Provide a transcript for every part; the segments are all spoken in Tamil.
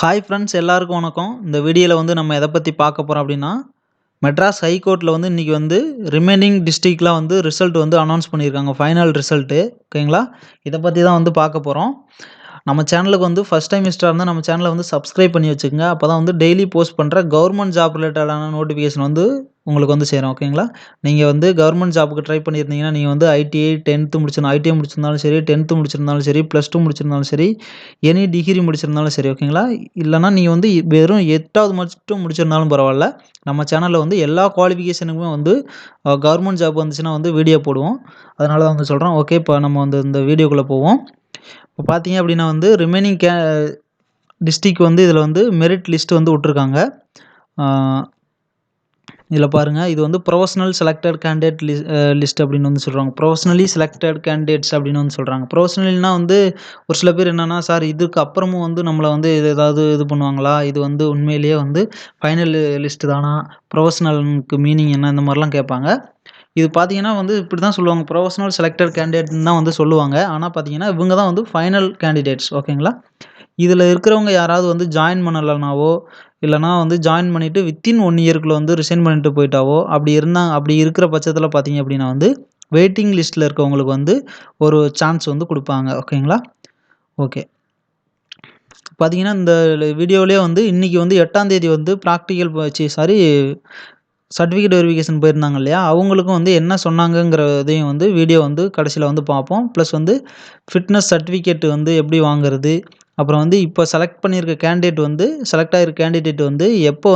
ஹாய் ஃப்ரெண்ட்ஸ் எல்லாருக்கும் வணக்கம். இந்த வீடியோல நம்ம எத பத்தி பார்க்க போறோம் அப்டின்னா, மெட்ராஸ் ஹைகோர்ட்ல இன்னைக்கு ரிமைனிங் டிஸ்ட்ரிக்ட்லாம் ரிசல்ட் அனௌன்ஸ் பண்ணியிருக்காங்க. Final result. ஓகேங்களா? இத பத்தி தான் பார்க்க போறோம். நம்ம சேனலுக்கு ஃபர்ஸ்ட் டைம் விசிட்டரா இருந்தா நம்ம சேனல சப்ஸ்கிரைப் பண்ணி வச்சுக்கங்க. அப்பதான் டெய்லி போஸ்ட் பண்ற கவர்ன்மென்ட் ஜாப் ரிலேட்டடான நோட்டிஃபிகேஷன் உங்களுக்கு சேரும். ஓகேங்களா? நீங்க கவர்ன்மென்ட் ஜாப்க்கு ட்ரை பண்ணியிருந்தீங்கன்னா, நீங்க ஐடிஐ 10த் முடிச்சிருந்தா ஐடிஐ முடிச்சிருந்தாலும் சரி, 10த் முடிச்சிருந்தாலும் சரி, +2 முடிச்சிருந்தாலும் சரி, எனி டிகிரி முடிச்சிருந்தாலும் சரி. ஓகேங்களா? இல்லன்னா நீங்க வெறும் 8வது மட்டும் முடிச்சிருந்தாலும் பரவால்ல. நம்ம சேனல்ல எல்லா குவாலிஃபிகேஷனுக்குமே கவர்ன்மென்ட் ஜாப் வந்துச்சுன்னா வீடியோ போடுவோம். அதனால தான் சொல்றோம். ஓகே, இப்ப நம்ம இந்த வீடியோக்குள்ள போவோம். இப்போ பார்த்தீங்க அப்படின்னா ரிமைனிங் டிஸ்ட்ரிக்ட் இதில மெரிட் லிஸ்ட் விட்டுருக்காங்க. ஆ இதில பாருங்க, இது புரொஃபஷனல் செலக்டட் கேண்டிடேட் லிஸ்ட் அப்படின்னு சொல்றாங்க. புரொஃபஷனலி செலக்டட் கேண்டிடேட்ஸ் அப்படின்னு சொல்றாங்க. புரொஃபஷனல்னா ஒரு சில பேர் என்னன்னா, சார் இதுக்கு அப்புறமும் நம்மள இது ஏதாவது இது பண்ணுவாங்களா? இது உண்மையிலேயே ஃபைனல் லிஸ்ட் தானா? புரொஃபஷனலுக்கு மீனிங் என்ன? இந்த மாரிலாம் கேட்பாங்க. இது பார்த்தீங்கன்னா இப்படி தான் சொல்லுவாங்க. புரொஃபஷனல் செலக்டட் கேண்டிடேட்ன்னு தான் சொல்லுவாங்க. ஆனா பார்த்தீங்கன்னா, இவங்க தான் ஃபைனல் கேண்டிடேட்ஸ். ஓகேங்களா? இதில இருக்கிறவங்க யாராவது ஜாயின் பண்ணலனாவோ, இல்லன்னா ஜாயின் பண்ணிட்டு வித்தின் 1 இயர்க்குள்ள ரிசைன் பண்ணிட்டு போயிட்டாவோ, அப்படி இருக்கிற பட்சத்தில பார்த்தீங்க அப்படின்னா வெயிட்டிங் லிஸ்ட்ல இருக்கவங்களுக்கு ஒரு சான்ஸ் குடுப்பாங்க. ஓகேங்களா? ஓகே. பார்த்தீங்கன்னா, இந்த வீடியோவிலேயே இன்னைக்கு 8ஆம் தேதி பிராக்டிகல் சாரி சர்டிஃபிகேட் வெரிஃபிகேஷன் போயிருந்தாங்க இல்லையா? அவங்களுக்கும் என்ன சொன்னாங்கங்கிறதையும் வீடியோ கடைசியில பார்ப்போம். ப்ளஸ் ஃபிட்னஸ் சர்டிஃபிகேட் எப்படி வாங்குறது? அப்புறம் இப்ப செலக்ட் பண்ணியிருக்க கேண்டிடேட் செலக்ட் ஆயிருக்க கேண்டிடேட் எப்போ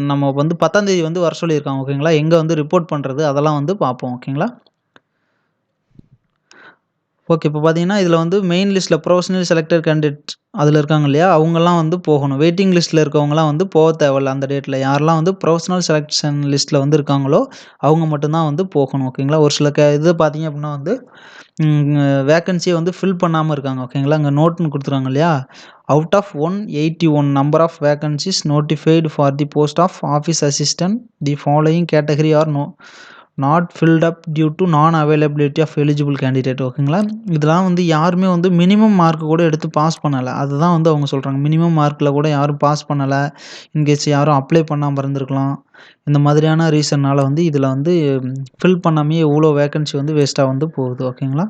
நம்ம 10ஆம் தேதி வர சொல்லியிருக்காங்க. ஓகேங்களா? எங்க ரிப்போர்ட் பண்றது? அதெல்லாம் பார்ப்போம். ஓகேங்களா? ஓகே. இப்ப பார்த்தீங்கன்னா, இதில மெயின் லிஸ்ட்ல புரொஃபஷனலி செலக்டட் கேண்டிடேட் அதில இருக்காங்க இல்லையா? அவங்கலாம் போகணும். வெயிட்டிங் லிஸ்ட்ல இருக்கவங்கலாம் போக தேவையில்ல அந்த டேட்ல. யாரெல்லாம் புரொஃபஷனல் செலக்ஷன் லிஸ்ட்ல இருக்காங்களோ, அவங்க மட்டும் தான் போகணும். ஓகேங்களா? ஒரு சில இது பார்த்தீங்க அப்படின்னா வேக்கன்சிய ஃபில் பண்ணாம இருக்காங்க. ஓகேங்களா? அங்க நோட்ன்னு குடுத்துருக்காங்க இல்லையா? Out of 181 number of vacancies notified for the post of office assistant, the following category are not filled up due to non availability of eligible candidate. ஓகேங்களா? இதெல்லாம் யாருமே மினிமம் மார்க் கூட எடுத்து பாஸ் பண்ணல. அதுதான் அவங்க சொல்றாங்க. மினிமம் மார்க்ல கூட யாரும் பாஸ் பண்ணல. இன்கேஸ் யாரும் அப்ளை பண்ணாம இருந்திருக்கலாம். இந்த மாதிரியான ரீசன்னால இதில ஃபில் பண்ணாமயே இவ்ளோ வேக்கன்சி வேஸ்ட்டா போகுது. ஓகேங்களா?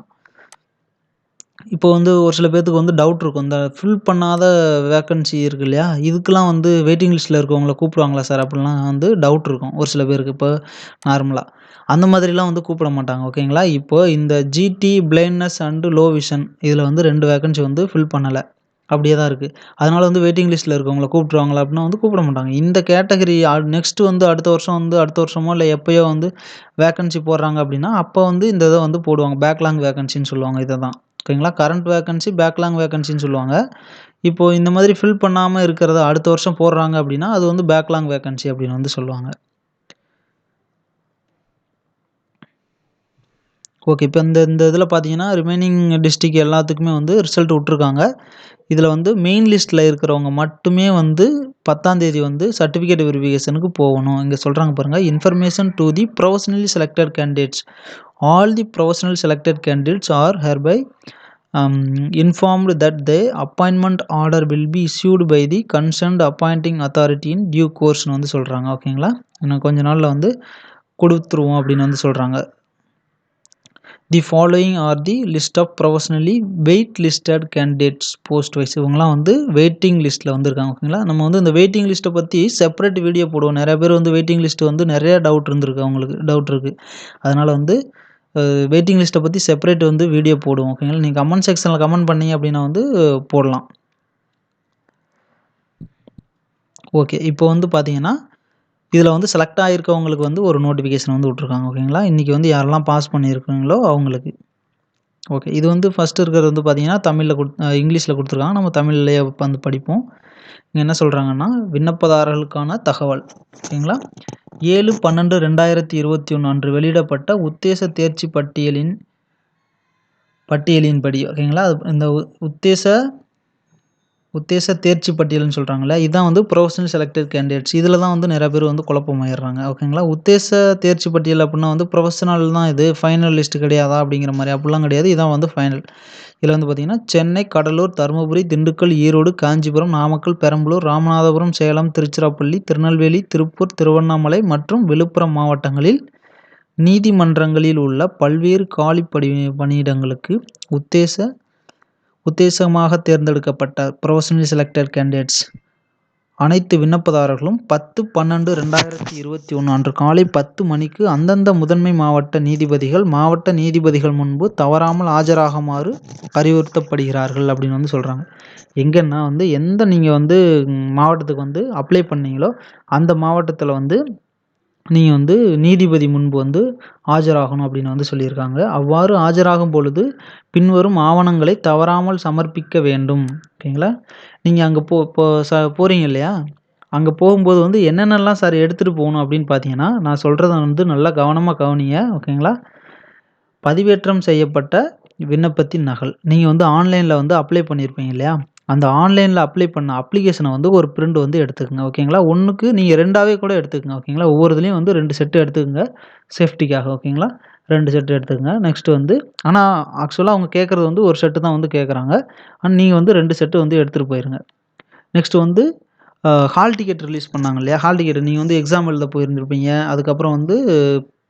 இப்போ ஒரு சில பேத்துக்கு டவுட் இருக்கும். இந்த ஃபில் பண்ணாத வேக்கன்சி இருக்கு இல்லையா? இதுக்கெல்லாம் வெயிட்டிங் லிஸ்ட்ல இருக்கவங்கள கூப்பிடுவாங்களா சார்? அப்படிலாம் டவுட் இருக்கும். ஒரு சில பேருக்கு இப்போ நார்மலா. அந்த மாதிரிலாம் கூப்பிட மாட்டாங்க. ஓகேங்களா? இப்போ இந்த ஜிடி, பிளைண்ட்னஸ் அண்ட் லோ விஷன் இதில 2 வேக்கன்சி ஃபில் பண்ணல. அப்படியே தான் இருக்கு. அதனால வெயிட்டிங் லிஸ்ட்ல இருக்கவங்கள கூப்பிட்டுருவாங்களா? அப்படின்னா கூப்பிட மாட்டாங்க. இந்த கேட்டகரி நெக்ஸ்ட் அடுத்த வருஷம் அடுத்த வருஷமோ இல்ல எப்பயோ வேக்கன்சி போடுறாங்க அப்படின்னா, அப்ப இந்த இத போடுவாங்க. பேக்லாங் வேக்கன்சின்னு சொல்லுவாங்க இத தான். ஓகேங்களா? கரண்ட் வேக்கன்சி, பேக்லாங் வேக்கன்சின்னு சொல்லுவாங்க. இப்போ இந்த மாதிரி ஃபில் பண்ணாம இருக்கிறத அடுத்த வருஷம் போடுறாங்க அப்படின்னா, அது பேக்லாங் வேக்கன்சி அப்படின்னு சொல்லுவாங்க. ஓகே. இப்ப இந்த இந்த இதில பார்த்தீங்கன்னா, ரிமைனிங் டிஸ்ட்ரிக்ட் எல்லாத்துக்குமே ரிசல்ட் விட்டுருக்காங்க. இதில மெயின் லிஸ்ட்ல இருக்கிறவங்க மட்டுமே 10ஆம் தேதி சர்டிஃபிகேட் வெரிஃபிகேஷனுக்கு போகணும். இங்க சொல்றாங்க பாருங்க. Information to the professionally selected candidates. All the professional selected candidates are hereby informed that the appointment order will be issued by the concerned appointing authority in due கோர்ஸ்ன்னு சொல்றாங்க. ஓகேங்களா? இன்னும் கொஞ்ச நாள்ல குடுத்துருவோம் அப்படின்னு சொல்றாங்க. The following are the list of professionally wait listed candidates post wise. இவங்கலாம் வெயிட்டிங் லிஸ்ட்ல இருக்காங்க. ஓகேங்களா? நம்ம இந்த வெயிட்டிங் லிஸ்ட்ட பத்தி செப்பரேட் வீடியோ போடுவோம். நெறைய பேர் வெயிட்டிங் லிஸ்ட் நெறைய டவுட் இருந்திருக்கு அவங்களுக்கு. டவுட் இருக்கு. அதனால வெயிட்டிங் லிஸ்ட்ட பத்தி செப்பரேட் வீடியோ போடுவோம். ஓகேங்களா? நீங்க கமெண்ட் செக்ஷன்ல கமெண்ட் பண்ணீங்க அப்படின்னா போடலாம். ஓகே. இப்போ பார்த்தீங்கன்னா, இதில செலக்ட் ஆயிருக்கவங்களுக்கு ஒரு நோட்டிஃபிகேஷன் விட்டுருக்காங்க. ஓகேங்களா? இன்னைக்கு யாரெல்லாம் பாஸ் பண்ணியிருக்காங்களோ அவங்களுக்கு. ஓகே. இது ஃபர்ஸ்ட் இருக்கிறது பார்த்தீங்கன்னா, தமிழ்ல இங்கிலீஷ்ல குடுத்துருக்காங்க. நம்ம தமிழ்லயே படிப்போம். இங்க என்ன சொல்றாங்கன்னா, விண்ணப்பதாரர்களுக்கான தகவல். ஓகேங்களா? 7/12/2021 அன்று வெளியிடப்பட்ட உத்தேச தேர்ச்சி பட்டியலின்படி. ஓகேங்களா? இந்த உத்தேச உத்தேச தேர்ச்சி பட்டியல்னு சொல்றாங்கல்ல. இதான் வந்து புரொஃபஷனல் செலக்டட் கேண்டிடேட்ஸ். இதில தான் வந்து நெறைய பேர் வந்து குழப்பமாயிடுறாங்க. ஓகேங்களா. உத்தேச தேர்ச்சி பட்டியல் அப்டின்னா வந்து புரொஃபஷனல் தான் இது. ஃபைனல் லிஸ்ட் கிடையாதா? அப்படிங்கிற மாரி அப்படிலாம் கிடையாது. இதான் வந்து ஃபைனல். இதில வந்து பார்த்தீங்கன்னா, சென்னை, கடலூர், தருமபுரி, திண்டுக்கல், ஈரோடு, காஞ்சிபுரம், நாமக்கல், பெரம்பலூர், ராமநாதபுரம், சேலம், திருச்சிராப்பள்ளி, திருநெல்வேலி, திருப்பூர், திருவண்ணாமலை மற்றும் விழுப்புரம் மாவட்டங்களில் நீதிமன்றங்களில் உள்ள பல்வேறு காலி பணியிடங்களுக்கு உத்தேசமாக தேர்ந்தெடுக்கப்பட்ட புரொஃபஷனலி செலக்டட் கேண்டிடேட்ஸ் அனைத்து விண்ணப்பதாரர்களும் 10/12/2021 அன்று காலை 10 மணிக்கு அந்தந்த முதன்மை மாவட்ட நீதிபதிகள் முன்பு தவறாமல் ஆஜராகுமாறு அறிவுறுத்தப்படுகிறார்கள் அப்படின்னு வந்து சொல்றாங்க. எங்கன்னா வந்து எந்த நீங்க வந்து மாவட்டத்துக்கு வந்து அப்ளை பண்ணீங்களோ, அந்த மாவட்டத்தில வந்து நீங்க வந்து நீதிபதி முன்பு வந்து ஆஜராகணும் அப்படின்னு வந்து சொல்லியிருக்காங்க. அவ்வாறு ஆஜராகும் பொழுது பின்வரும் ஆவணங்களை தவறாமல் சமர்ப்பிக்க வேண்டும். ஓகேங்களா. நீங்க அங்க போறீங்க இல்லையா? அங்க போகும்போது வந்து என்னென்னலாம் சார் எடுத்துட்டு போணும் அப்படின்னு பார்த்தீங்கன்னா, நான் சொல்றத வந்து நல்லா கவனமா கவனிங்க. ஓகேங்களா. பதிவேற்றம் செய்யப்பட்ட விண்ணப்பத்தின் நகல். நீங்க வந்து ஆன்லைன்ல வந்து அப்ளை பண்ணியிருப்பீங்க இல்லையா? அந்த ஆன்லைன்ல அப்ளை பண்ண அப்ளிகேஷன வந்து ஒரு பிரிண்ட் வந்து எடுத்துக்கங்க. ஓகேங்களா. 1க்கு நீங்க 2ஆவே கூட எடுத்துக்கங்க. ஓகேங்களா. ஒவ்வொரு இதுலயும் வந்து 2 செட் எடுத்துக்கங்க. சேஃப்டிக்காக. ஓகேங்களா. 2 செட் எடுத்துக்கங்க. நெக்ஸ்ட் வந்து ஆனா ஆக்சுவலா அவங்க கேட்கறது வந்து 1 செட் தான் வந்து கேட்கறாங்க. ஆனா நீங்க வந்து 2 செட் வந்து எடுத்துட்டு போயிருங்க. நெக்ஸ்ட் வந்து ஹால் டிக்கெட் ரிலீஸ் பண்ணாங்க இல்லையா? ஹால் டிக்கெட் நீங்க வந்து எக்ஸாம் எழுத போயிருந்திருப்பீங்க. அதுக்கப்புறம் வந்து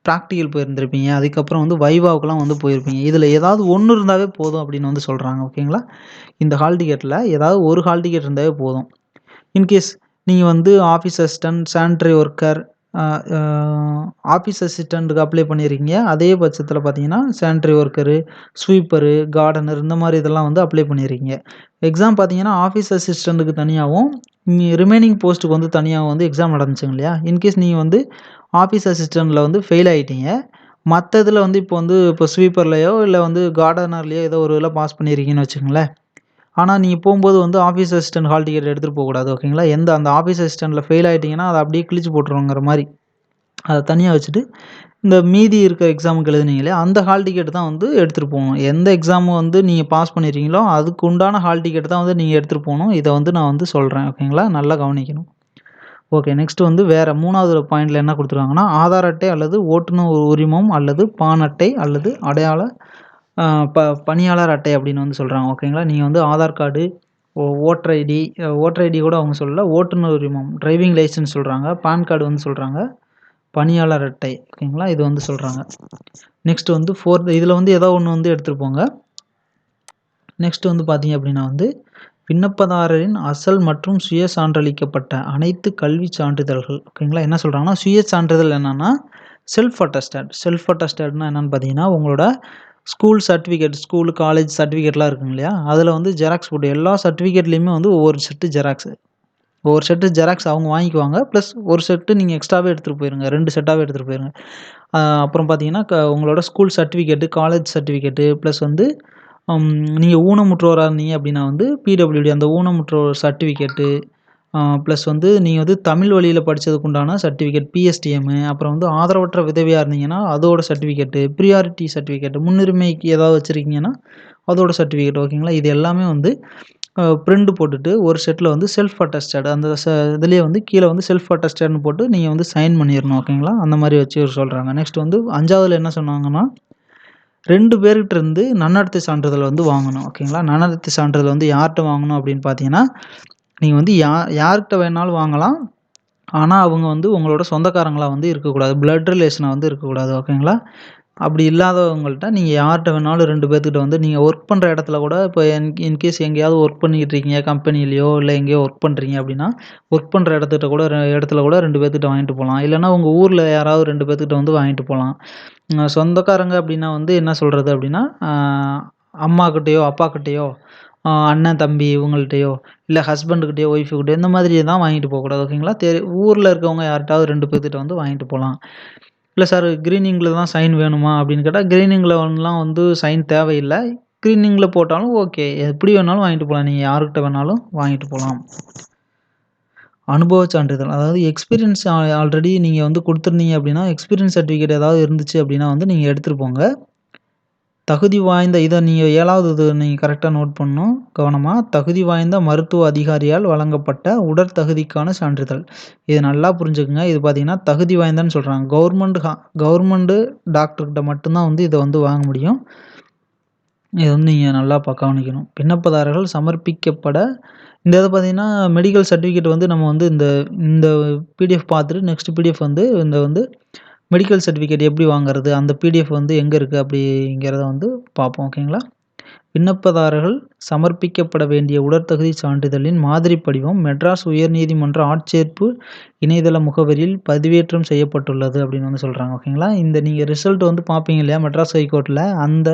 பிராக்டிகல் போயிருந்திருப்பீங்க. அதுக்கப்புறம் வந்து வைவாவுக்குலாம் வந்து போயிருப்பீங்க. இதில ஏதாவது 1 இருந்தாவே போதும் அப்படின்னு வந்து சொல்றாங்க. ஓகேங்களா. இந்த ஹால் டிக்கெட்ல ஏதாவது ஒரு ஹால் டிக்கெட் இருந்தாவே போதும். இன்கேஸ் நீங்க வந்து ஆஃபீஸ் அசிஸ்டன்ட், சானிட்டரி ஒர்க்கர், அ அ ஆஃபீஸ் அசிஸ்டன்ட்க்கு அப்ளை பண்ணியிருக்கீங்க. அதே பட்சத்தில பார்த்தீங்கன்னா, சானிட்டரி ஒர்க்கரு, ஸ்வீப்பரு, கார்டனர் இந்த மாரி இதெல்லாம் வந்து அப்ளை பண்ணியிருக்கீங்க. எக்ஸாம் பார்த்தீங்கன்னா, ஆஃபீஸ் அசிஸ்டன்ட்க்கு தனியாவும், ரிமைனிங் போஸ்ட்டுக்கு வந்து தனியாவும் வந்து எக்ஸாம் நடந்துச்சுங்க இல்லையா? இன்கேஸ் நீங்க வந்து ஆஃபீஸ் அசிஸ்டன்ட்ல வந்து ஃபெயில் ஆயிட்டீங்க. மத்த இதில வந்து இப்போ ஸ்வீப்பர்லயோ இல்ல வந்து கார்டனர்லயோ ஏதோ ஒரு இதில பாஸ் பண்ணியிருக்கீங்கன்னு வச்சுக்கங்களேன். ஆனா, நீங்க போம்போது வந்து ஆஃபீஸ் அசிஸ்டன்ட் ஹால் டிக்கெட் எடுத்துட்டு போக்கூடாது. ஓகேங்களா. அந்த ஆஃபீஸ் அசிஸ்டன்ட்ல ஃபெயில் ஆயிட்டீங்கன்னா, அத அப்படியே கிழிச்சு போட்டுருவோங்கிற மாரி. அத தனியா வச்சுட்டு, இந்த மீதி இருக்க எக்ஸாமுக்கு எழுதுனீங்க இல்லையா? அந்த ஹால் டிக்கெட் தான் வந்து எடுத்துட்டு போணும். எந்த எக்ஸாம் வந்து நீங்க பாஸ் பண்ணியிருக்கீங்களோ, அதுக்கு உண்டான ஹால் டிக்கெட் தான் வந்து நீங்க எடுத்துட்டு போணும். இத வந்து நான் வந்து சொல்றேன். ஓகேங்களா. நல்லா கவனிக்கணும். ஓகே. நெக்ஸ்ட் வந்து வேற 3வது பாயிண்ட்ல என்ன குடுத்துருக்காங்கன்னா, ஆதார் அட்டை அல்லது ஓட்டுநர் உரிமம் அல்லது பான் அட்டை அல்லது அடையாள அ ப பணியாளர் அட்டை அப்படின்னு வந்து சொல்றாங்க. ஓகேங்களா. நீங்க வந்து Aadhaar card, voter ID voter ID கூட அவங்க சொல்லல. ஓட்டுநர் உரிமம், டிரைவிங் லைசென்ஸ் சொல்றாங்க. பான் கார்டு வந்து சொல்றாங்க. பணியாளர் அட்டை. ஓகேங்களா. இது வந்து சொல்றாங்க. நெக்ஸ்ட் வந்து 4த் இதுல வந்து ஏதோ ஒண்ணு வந்து எடுத்துட்டு போங்க. நெக்ஸ்ட் வந்து பார்த்தீங்க அப்படின்னா வந்து, விண்ணப்பதாரரின் அசல் மற்றும் சுய சான்றளிக்கப்பட்ட அனைத்து கல்விச் சான்றிதழ்கள். ஓகேங்களா. என்ன சொல்றாங்கன்னா, சுய சான்றிதழ் என்னன்னா, செல்ஃப் அட்டஸ்டட்னா என்னன்னு பார்த்தீங்கன்னா, உங்களோட ஸ்கூல் சர்டிஃபிகேட், ஸ்கூல், காலேஜ் சர்டிஃபிகேட்லாம் இருக்குங்க இல்லையா? அதில வந்து ஜெராக்ஸ் போட்டு எல்லா சர்டிஃபிகேட்லயுமே வந்து ஒவ்வொரு செட்டு ஜெராக்ஸ். ஒவ்வொரு செட்டு ஜெராக்ஸ் அவங்க வாங்கிக்குவாங்க. ப்ளஸ் ஒரு செட்டு நீங்க எக்ஸ்ட்ராவே எடுத்துட்டு போயிருங்க. 2 செட்டாவே எடுத்துட்டு போயிருங்க. அப்புறம் பார்த்தீங்கன்னா, உங்களோட school certificate, college certificate plus வந்து அம் நீங்க ஊனமுற்றோரா இருந்தீங்க அப்டின்னா வந்து பிடபிள்யூடி அந்த ஊனமுற்றோர் சர்டிஃபிகேட்டு, ப்ளஸ் வந்து நீங்க வந்து தமிழ் வழியில படிச்சதுக்கு உண்டான சர்டிஃபிகேட் பிஎஸ்டிஎம்மு, அப்புறம் வந்து ஆதரவற்ற விதவையா இருந்தீங்கன்னா, அதோட சர்டிஃபிகேட்டு, பிரியாரிட்டி சர்டிஃபிகேட் முன்னுரிமைக்கு ஏதாவது வச்சிருக்கீங்கன்னா, அதோட சர்டிஃபிகேட் ஓகேங்களா. இது எல்லாமே வந்து பிரிண்ட் போட்டுட்டு ஒரு செட்ல வந்து செல்ஃப் அட்டஸ்டட் அந்த இதுலயே வந்து கீழ வந்து செல்ஃப் அட்டஸ்டட்ன்னு போட்டு நீங்க வந்து சைன் பண்ணிறணும் ஓகேங்களா. அந்த மாரி வச்சு சொல்றாங்க. நெக்ஸ்ட் வந்து 5வதுல என்ன சொன்னாங்கன்னா, 2 பேர்கிட்ட இருந்து நன்னடத்தை சான்றிதழ் வந்து வாங்கணும். ஓகேங்களா. நன்னடத்தை சான்றிதழ் வந்து யார்ட்ட வாங்கணும் அப்படின்னு பார்த்தீங்கன்னா, நீங்க வந்து யார்கிட்ட வேணாலும் வாங்கலாம். ஆனா, அவங்க வந்து உங்களோட சொந்தக்காரங்களா வந்து இருக்கக்கூடாது. பிளட் ரிலேஷனா வந்து இருக்கக்கூடாது. ஓகேங்களா. அப்படி இல்லாதவங்கள்ட்ட நீங்க யார்ட்ட வேணாலும் 2 பேத்துக்கிட்ட வந்து நீங்க ஒர்க் பண்ற இடத்துல கூட இப்ப இன்கேஸ் எங்கேயாவது ஒர்க் பண்ணிக்கிட்டு இருக்கீங்க கம்பெனிலயோ, இல்ல எங்கேயோ ஒர்க் பண்றீங்க அப்படின்னா, ஒர்க் பண்ற இடத்துல கூட 2 பேத்துக்கிட்ட வாங்கிட்டு போலாம். இல்லன்னா உங்க ஊர்ல யாராவது 2 பேத்துக்கிட்ட வந்து வாங்கிட்டு போலாம். சொந்தக்காரங்க அப்படின்னா வந்து என்ன சொல்றது அப்படின்னா, அம்மாகிட்டயோ, அப்பாகிட்டயோ, அண்ணன், தம்பி இவங்கள்ட்டயோ, இல்ல ஹஸ்பண்ட் கிட்டயோ, ஒய்ஃப் கிட்டயோ இந்த மாதிரி தான் வாங்கிட்டு போகக்கூடாது. ஓகேங்களா. ஊர்ல இருக்கவங்க யார்ட்டாவது 2 பேத்துக்கிட்ட வந்து வாங்கிட்டு போலாம். இல்ல சார் கிரீன் இங்க்ல தான் சைன் வேணுமா? அப்படின்னு கேட்டா, கிரீன் இங்க்லலாம் வந்து சைன் தேவையில்ல. கிரீன் இங்க்ல போட்டாலும் ஓகே. எப்படி வேணாலும் வாங்கிட்டு போலாம். நீங்க யார்கிட்ட வேணாலும் வாங்கிட்டு போலாம். அனுபவ சான்றிதழ். அதாவது எக்ஸ்பீரியன்ஸ் ஆல்ரெடி நீங்க வந்து குடுத்துருந்தீங்க அப்படின்னா, எக்ஸ்பீரியன்ஸ் சர்டிஃபிகேட் ஏதாவது இருந்துச்சு அப்படின்னா வந்து நீங்க எடுத்துட்டு போங்க. தகுதி வாய்ந்த இத நீங்க 7வது இது நீங்க கரெக்ட்டா நோட் பண்ணணும் கவனமா. தகுதி வாய்ந்த மருத்துவ அதிகாரியால் வழங்கப்பட்ட உடற்தகுதிக்கான சான்றிதழ். இது நல்லா புரிஞ்சுக்கங்க. இது பார்த்தீங்கன்னா, தகுதி வாய்ந்தன்னு சொல்றாங்க. கவர்மெண்ட் டாக்டர்கிட்ட மட்டும் தான் வந்து இத வந்து வாங்க முடியும். இத வந்து நீங்க நல்லா கவனிக்கணும். விண்ணப்பதாரர்கள் சமர்ப்பிக்கப்பட இந்த இத பார்த்தீங்கன்னா, மெடிக்கல் சர்டிஃபிகேட் வந்து நம்ம வந்து இந்த பிடிஎஃப் பார்த்துட்டு நெக்ஸ்ட் பிடிஎஃப் வந்து இந்த வந்து மெடிக்கல் சர்டிஃபிகேட் எப்படி வாங்குறது? அந்த பிடிஎஃப் வந்து எங்க இருக்கு? அப்படிங்கிறத வந்து பார்ப்போம். ஓகேங்களா? விண்ணப்பதாரர்கள் சமர்ப்பிக்கப்பட வேண்டிய உடற்தகுதி சான்றிதழின் மாதிரி படிவம் மெட்ராஸ் உயர்நீதிமன்ற ஆட்சேர்ப்பு இணையதள முகவரியில் பதிவேற்றம் செய்யப்பட்டுள்ளது அப்படின்னு வந்து சொல்றாங்க. ஓகேங்களா? இந்த நீங்க ரிசல்ட் வந்து பார்ப்பீங்க இல்லையா? மெட்ராஸ் ஹைகோர்ட்ல அந்த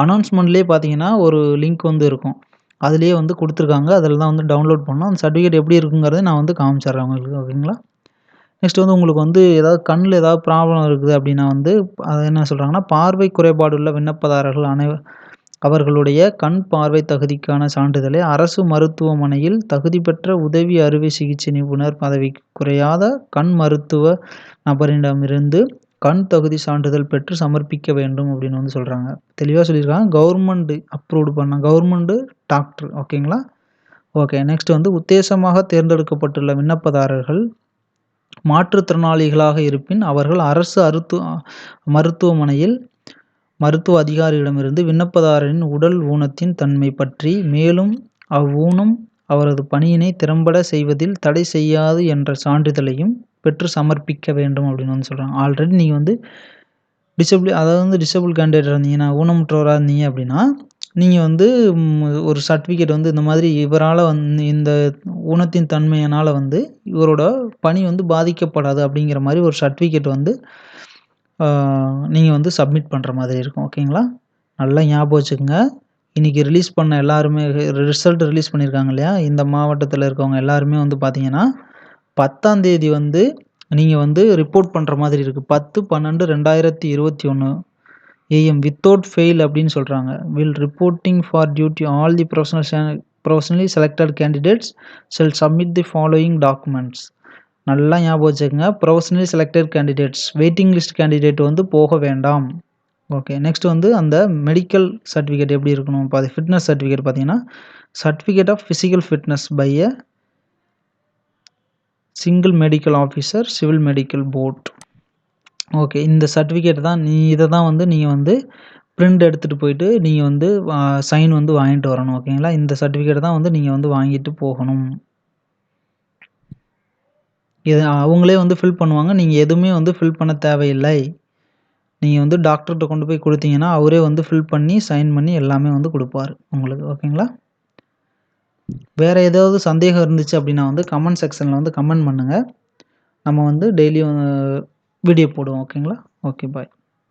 அனௌன்ஸ்மெண்ட்லயே பார்த்தீங்கன்னா, ஒரு லிங்க் வந்து இருக்கும். அதிலேயே வந்து குடுத்துருக்காங்க. அதில தான் வந்து டவுன்லோட் பண்ணணும். அந்த சர்டிஃபிகேட் எப்படி இருக்குங்கிறத நான் வந்து காமிச்சிடுறேன் உங்களுக்கு. ஓகேங்களா? நெக்ஸ்ட் வந்து உங்களுக்கு வந்து ஏதாவது கண்ல ஏதாவது ப்ராப்ளம் இருக்குது அப்படின்னா வந்து, அது என்ன சொல்றாங்கன்னா, பார்வை குறைபாடுள்ள விண்ணப்பதாரர்கள் அவர்களுடைய கண் பார்வை தகுதிக்கான சான்றிதழை அரசு மருத்துவமனையில் தகுதி பெற்ற உதவி அறுவை சிகிச்சை நிபுணர் பதவிக்கு குறையாத கண் மருத்துவ நபரிடமிருந்து கண் தகுதி சான்றிதழ் பெற்று சமர்ப்பிக்க வேண்டும் அப்படின்னு வந்து சொல்றாங்க. தெளிவா சொல்லியிருக்காங்க. கவர்மெண்ட் அப்ரூவ்டு பண்ண கவர்மெண்ட் டாக்டர். ஓகேங்களா? ஓகே. நெக்ஸ்ட் வந்து உத்தேசமாக தேர்ந்தெடுக்கப்பட்டுள்ள விண்ணப்பதாரர்கள் மாற்றுத்திறனாளிகளாக இருப்பின் அவர்கள் அரசு மருத்துவமனையில் மருத்துவ அதிகாரியிடமிருந்து விண்ணப்பதாரரின் உடல் ஊனத்தின் தன்மை பற்றி மேலும் அவ்வூனம் அவரது பணியினை திறம்பட செய்வதில் தடை செய்யாது என்ற சான்றிதழையும் பெற்று சமர்ப்பிக்க வேண்டும் அப்படின்னு வந்து சொல்றாங்க. ஆல்ரெடி நீங்க வந்து டிசேபிள் கேண்டிடேட்டா இருந்தீங்கன்னா, ஊனமுற்றவரா இருந்தீங்க அப்படின்னா, நீங்க வந்து ஒரு சர்டிஃபிகேட் வந்து இந்த மாதிரி இவரால வந்து இந்த ஊனத்தின் தன்மையினால வந்து இவரோட பணி வந்து பாதிக்கப்படாது அப்படிங்கிற மாரி ஒரு சர்டிஃபிகேட் வந்து நீங்க வந்து சப்மிட் பண்ற மாதிரி இருக்கும். ஓகேங்களா? நல்லா ஞாபகம் வச்சுக்கங்க. இன்னைக்கு ரிலீஸ் பண்ண எல்லாருமே ரிசல்ட் ரிலீஸ் பண்ணியிருக்காங்க இல்லையா? இந்த மாவட்டத்தில இருக்கவங்க எல்லாருமே வந்து பார்த்தீங்கன்னா, 10ஆம் தேதி வந்து நீங்க வந்து ரிப்போர்ட் பண்ற மாதிரி இருக்கு. 10/12/2021 ஏஎம் வித்தவுட் ஃபெயில் அப்படின்னு சொல்றாங்க. Will reporting for duty all the professionally selected candidates shall submit the following documents. நல்லா ஞாபகம் வச்சுக்கங்க. Professionally selected candidates waiting list candidate வந்து போக வேண்டாம். ஓகே. நெக்ஸ்ட் வந்து அந்த மெடிக்கல் சர்டிஃபிகேட் எப்படி இருக்கணும்? ஃபிட்னஸ் சர்டிஃபிகேட் பார்த்தீங்கன்னா, certificate of physical fitness by a single medical officer, civil medical board. Okay. இந்த சர்டிஃபிகேட் தான் இத தான் வந்து நீங்க வந்து பிரிண்ட் எடுத்துட்டு போயிட்டு நீங்க வந்து சைன் வந்து வாங்கிட்டு வரணும். ஓகேங்களா? இந்த சர்டிஃபிகேட் தான் வந்து நீங்க வந்து வாங்கிட்டு போகணும். இது அவங்களே வந்து ஃபில் பண்ணுவாங்க. நீங்க எதுவுமே வந்து ஃபில் பண்ண தேவையில்லை. நீங்க வந்து டாக்டர்ட்ட கொண்டு போய் குடுத்தீங்கன்னா, அவரே வந்து ஃபில் பண்ணி, சைன் பண்ணி எல்லாமே வந்து குடுப்பாரு உங்களுக்கு. ஓகேங்களா? வேற ஏதாவது சந்தேகம் இருந்துச்சு அப்படின்னா வந்து கமெண்ட் செக்ஷன்ல வந்து கமெண்ட் பண்ணுங்க. நம்ம வந்து டெய்லியும் வீடியோ போடுவோம். ஓகேங்களா? ஓகே. பாய்.